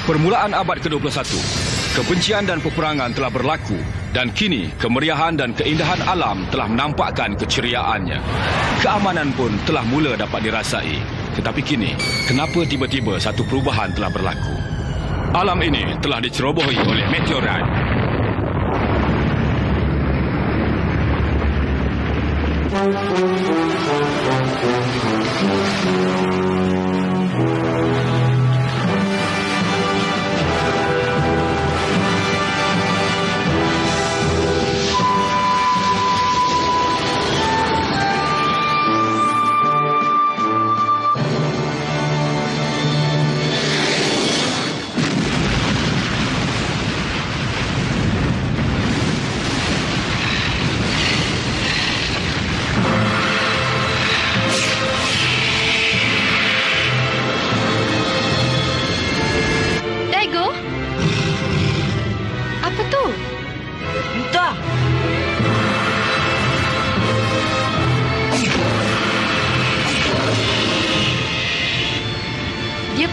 Permulaan abad ke-21, kebencian dan peperangan telah berlaku dan kini kemeriahan dan keindahan alam telah menampakkan keceriaannya. Keamanan pun telah mula dapat dirasai. Tetapi kini, kenapa tiba-tiba satu perubahan telah berlaku? Alam ini telah dicerobohi oleh meteorit.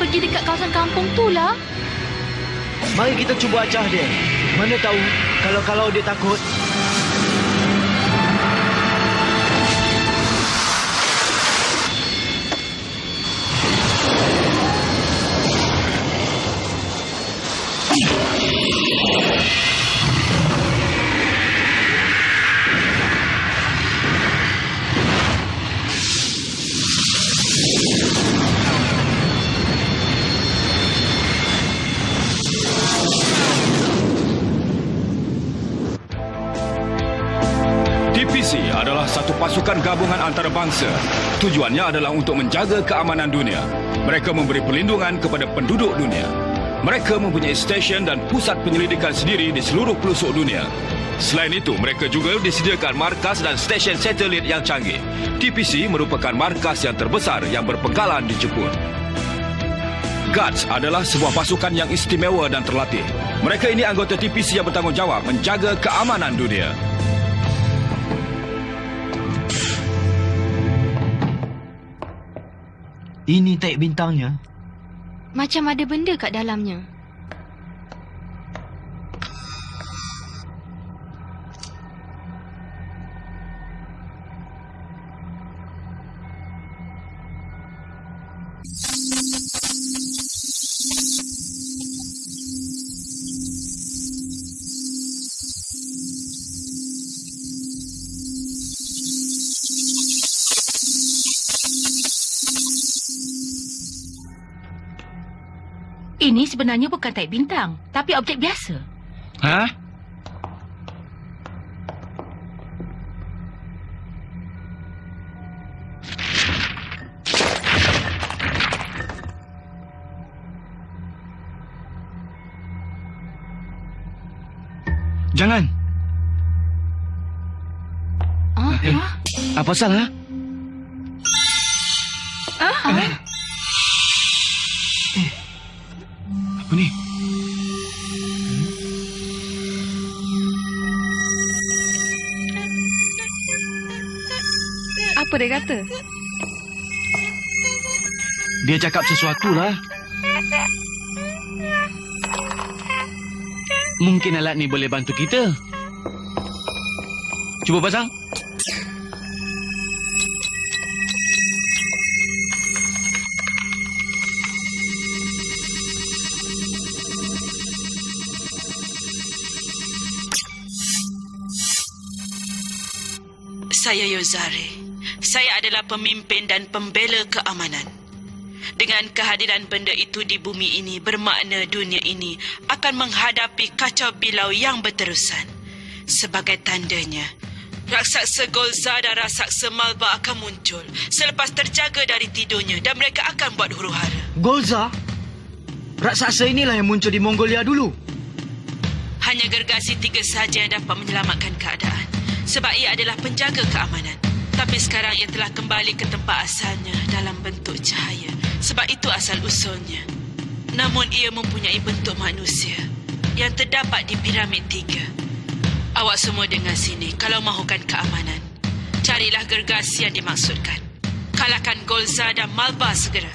Pergi dekat kawasan kampung tu lah. Mari kita cuba acah dia. Mana tahu kalau dia takut. TPC adalah satu pasukan gabungan antarabangsa. Tujuannya adalah untuk menjaga keamanan dunia. Mereka memberi perlindungan kepada penduduk dunia. Mereka mempunyai stesen dan pusat penyelidikan sendiri di seluruh pelosok dunia. Selain itu, mereka juga disediakan markas dan stesen satelit yang canggih. TPC merupakan markas yang terbesar yang berpenggalan di Jepun. Guards adalah sebuah pasukan yang istimewa dan terlatih. Mereka ini anggota TPC yang bertanggungjawab menjaga keamanan dunia. Ini taik bintangnya. Macam ada benda kat dalamnya. Ini sebenarnya bukan taik bintang, tapi objek biasa. Hah? Jangan. Apa salah? Apa ni? Apa dia kata? Dia cakap sesuatu lah. Mungkin alat ni boleh bantu kita. Cuba pasang. Saya Yozare. Saya adalah pemimpin dan pembela keamanan. Dengan kehadiran benda itu di bumi ini, bermakna dunia ini akan menghadapi kacau bilau yang berterusan. Sebagai tandanya, raksasa Golza dan raksasa Malba akan muncul selepas terjaga dari tidurnya dan mereka akan buat huru-hara. Golza? Raksasa inilah yang muncul di Mongolia dulu. Hanya gergasi 3 sahaja yang dapat menyelamatkan keadaan. Sebab ia adalah penjaga keamanan. Tapi sekarang ia telah kembali ke tempat asalnya dalam bentuk cahaya. Sebab itu asal-usulnya. Namun ia mempunyai bentuk manusia yang terdapat di piramid 3. Awak semua dengar sini, kalau mahukan keamanan, carilah gergasi yang dimaksudkan. Kalahkan Golza dan Malba segera.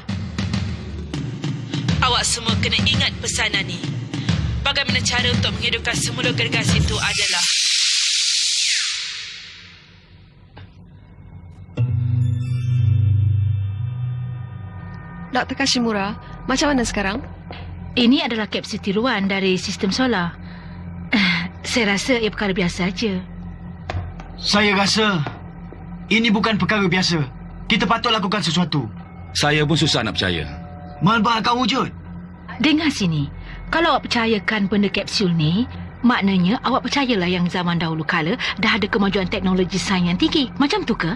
Awak semua kena ingat pesanan ni. Bagaimana cara untuk menghidupkan semula gergasi itu adalah... Dr. Kashimura, macam mana sekarang? Ini adalah kapsul tiruan dari sistem solar. Saya rasa ia perkara biasa saja. Saya rasa ini bukan perkara biasa. Kita patut lakukan sesuatu. Saya pun susah nak percaya. Melba akan wujud. Dengar sini. Kalau awak percayakan benda kapsul ni, maknanya awak percayalah yang zaman dahulu kala dah ada kemajuan teknologi sains yang tinggi. Macam tu ke?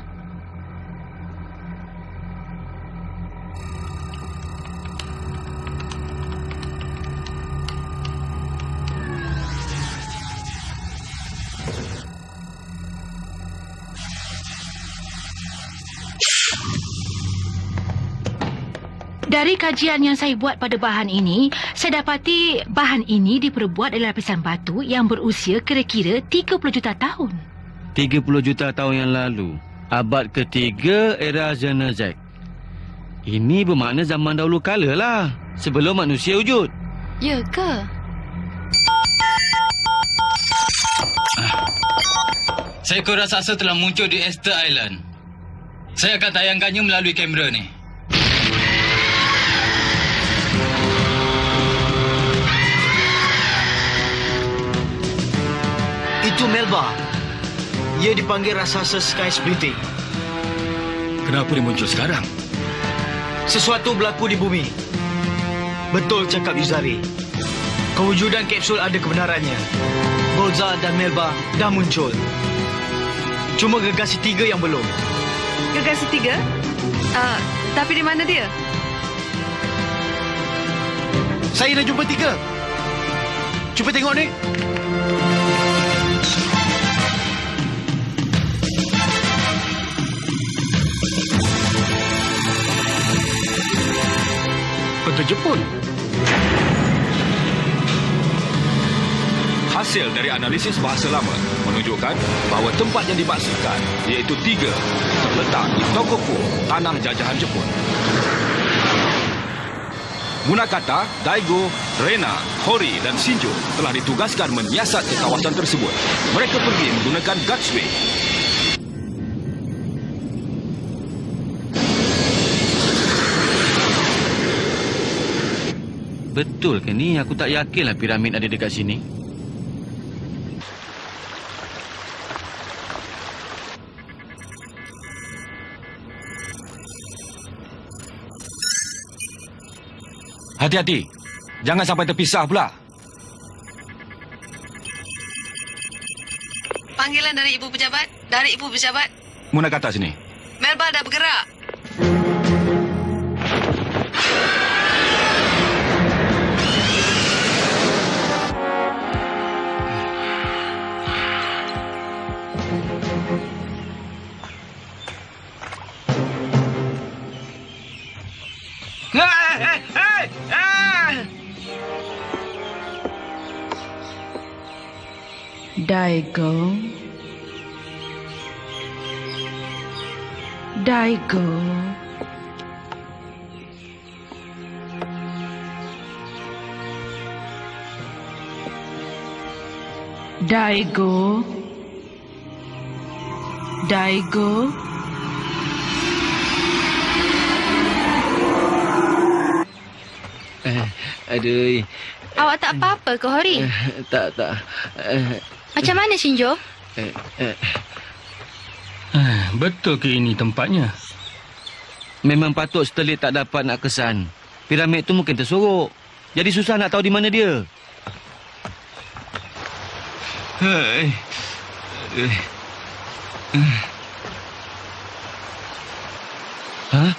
Dari kajian yang saya buat pada bahan ini, saya dapati bahan ini diperbuat dari lapisan batu yang berusia kira-kira 30 juta tahun. 30 juta tahun yang lalu, abad ketiga era Xenozek. Ini bermakna zaman dahulu kala lah, sebelum manusia wujud. Ya ke? Seekor raksasa telah muncul di Easter Island. Saya akan tayangkannya melalui kamera ni. Itu Melba. Ia dipanggil raksasa Sky Splitting. Kenapa dia muncul sekarang? Sesuatu berlaku di bumi. Betul cakap Yuzari. Kewujudan kapsul ada kebenarannya. Bolza dan Melba dah muncul. Cuma gergasi 3 yang belum. Gergasi 3? Tapi di mana dia? Saya dah jumpa 3. Cuba tengok ni. Peta Jepun. Hasil dari analisis bahasa lama menunjukkan bahawa tempat yang dimaksudkan iaitu 3 terletak di Tohoku, tanah jajahan Jepun. Munakata, Daigo, Rena, Hori dan Shinjo telah ditugaskan menyiasat ke kawasan tersebut. Mereka pergi menggunakan Gutsway. Betul ke ni? Aku tak yakinlah piramid ada dekat sini. Hati-hati. Jangan sampai terpisah pula. Panggilan dari Ibu Pejabat. Dari Ibu Pejabat. Munakata sini. Melba dah bergerak. Daigo. Daigo. Daigo. Daigo. Aduh. Awak tak apa-apa ke, Hori? Tak. Macam mana, Shinjo? Betul ke ini tempatnya? Memang patut Sterling tak dapat nak kesan. Piramid tu mungkin tersorok. Jadi susah nak tahu di mana dia. Hah?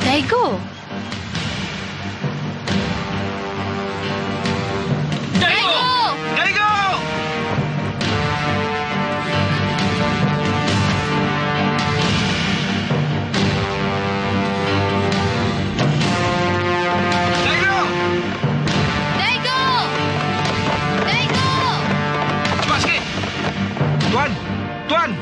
Daigo. Tuan.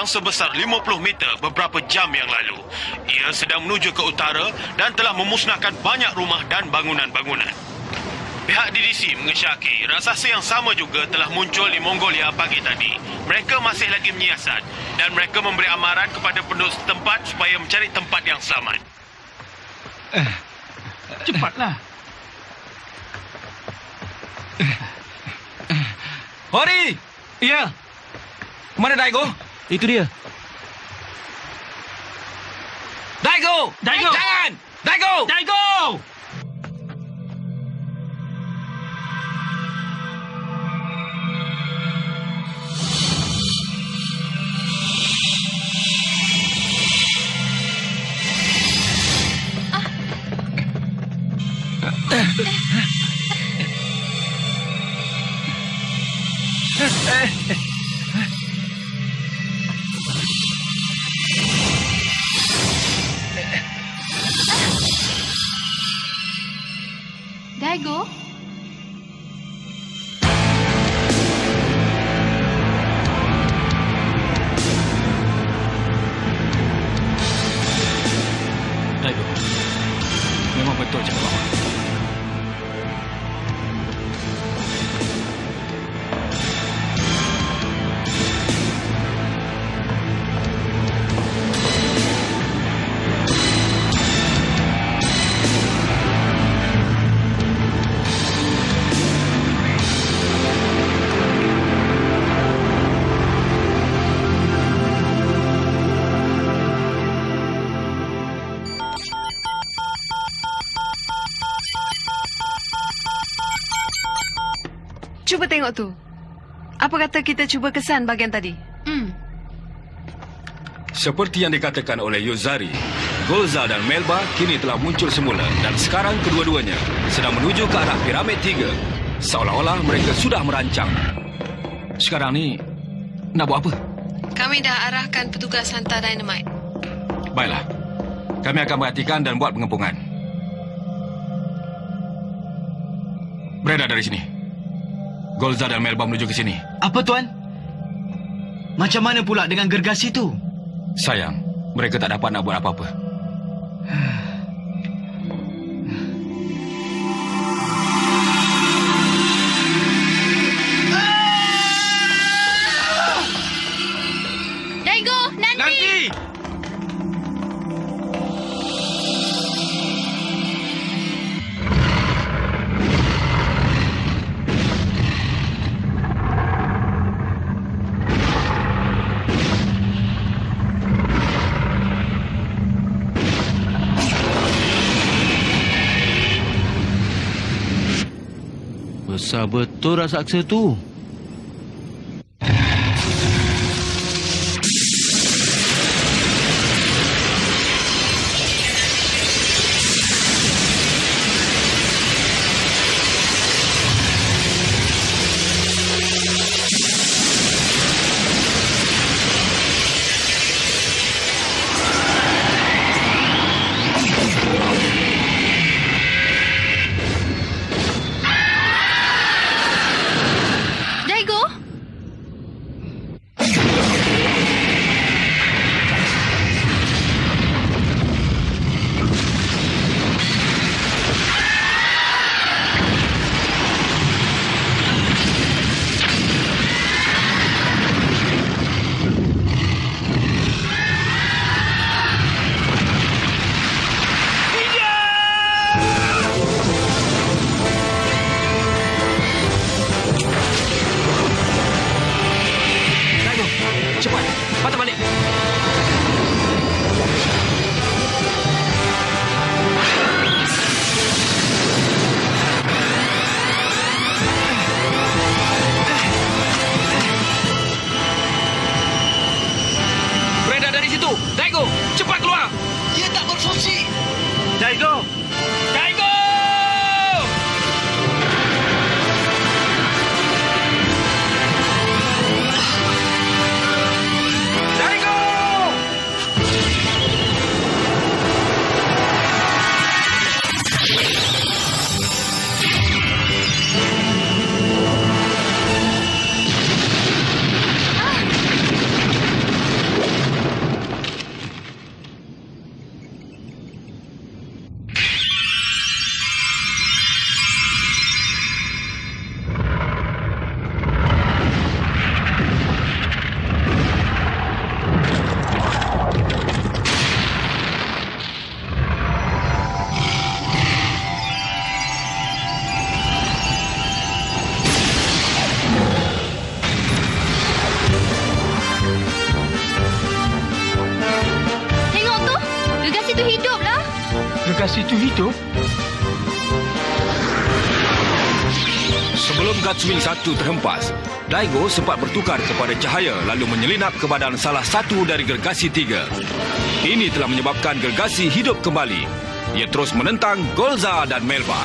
Sebesar 50 meter beberapa jam yang lalu. Ia sedang menuju ke utara dan telah memusnahkan banyak rumah dan bangunan-bangunan. Pihak DDC mengesyaki raksasa yang sama juga telah muncul di Mongolia pagi tadi. Mereka masih lagi menyiasat dan mereka memberi amaran kepada penduduk setempat supaya mencari tempat yang selamat. Cepatlah. Hori! Ya. Mana Daigo? Itu dia. Daigo! Daigo! Jangan! Daigo! Daigo! Daigo? Daigo. Memang betul cakap Mama. Cuba tengok tu. Apa kata kita cuba kesan bahagian tadi? Seperti yang dikatakan oleh Yuzari, Golza dan Melba kini telah muncul semula dan sekarang kedua-duanya sedang menuju ke arah piramid 3. Seolah-olah mereka sudah merancang. Sekarang ni, nak buat apa? Kami dah arahkan petugas hantar dynamite. Baiklah. Kami akan perhatikan dan buat pengepungan. Beredar dari sini. Golza dan Melba menuju ke sini. Apa, Tuan? Macam mana pula dengan gergasi tu? Sayang, mereka tak dapat nak buat apa-apa. Daigo, nanti! Besar betul raksasa tu. gergasi itu hidup? Sebelum Gutswing 1 terhempas, Daigo sempat bertukar kepada cahaya lalu menyelinap ke badan salah satu dari gergasi 3. Ini telah menyebabkan gergasi hidup kembali. Ia terus menentang Golza dan Melba.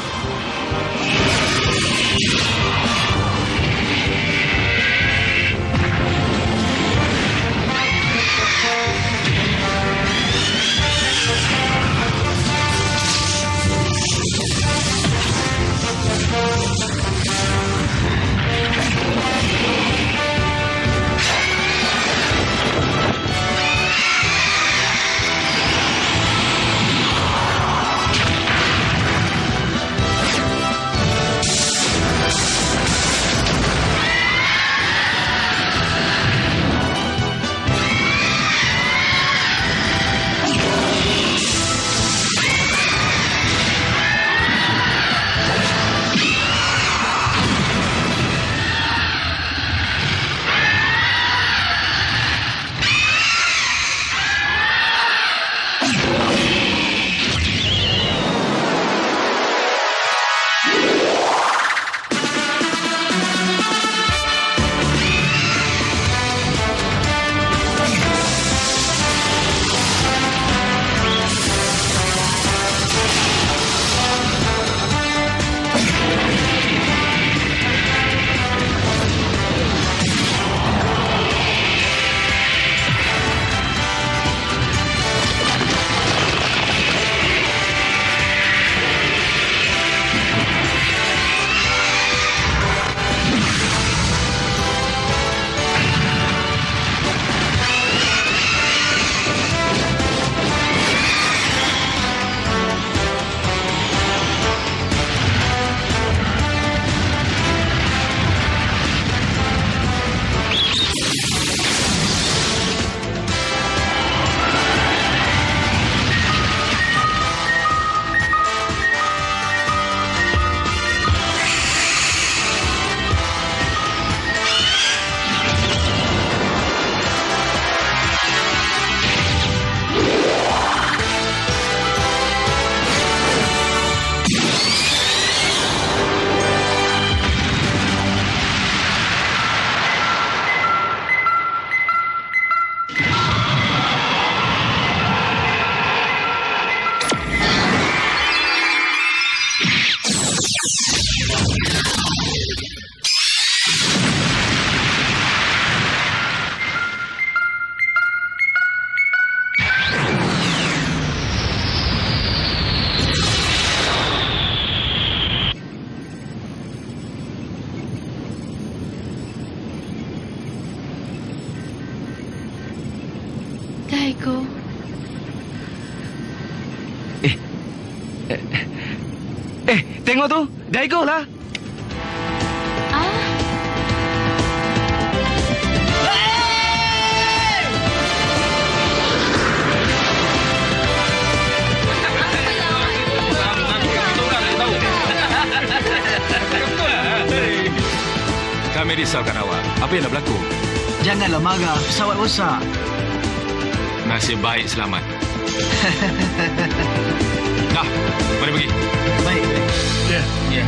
Daigo. Tengok tu. Daigo lah. Kami risaukan awak. Apa yang dah berlaku? Janganlah marah, pesawat rosak. Nasib baik selamat. Dah, mari pergi. Baik. Ya. Ya.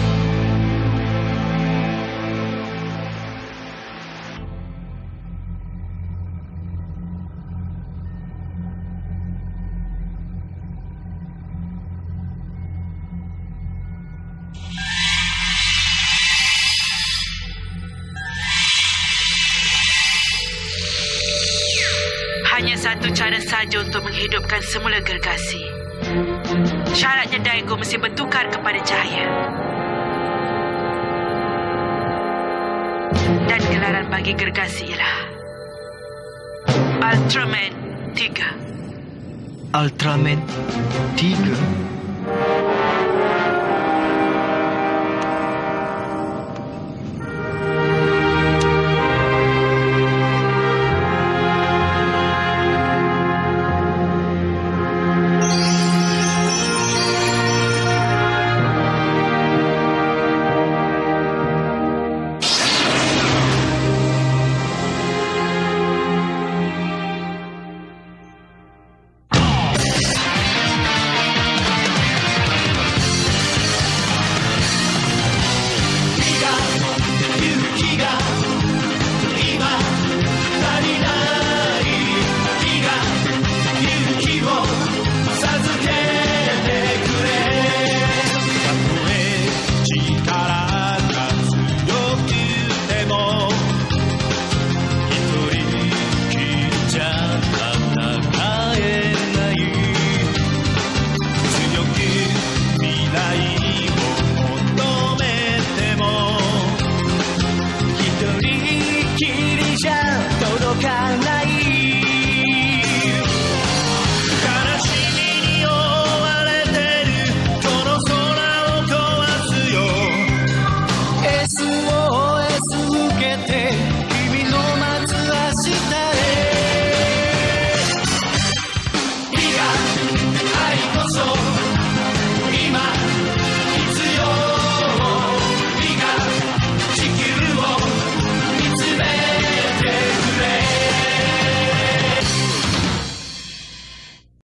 Hanya satu cara saja untuk menghidupkan semula gergasi. Syaratnya Daigo mesti bertukar kepada cahaya. Dan gelaran bagi gergasi ialah Ultraman 3. Ultraman 3?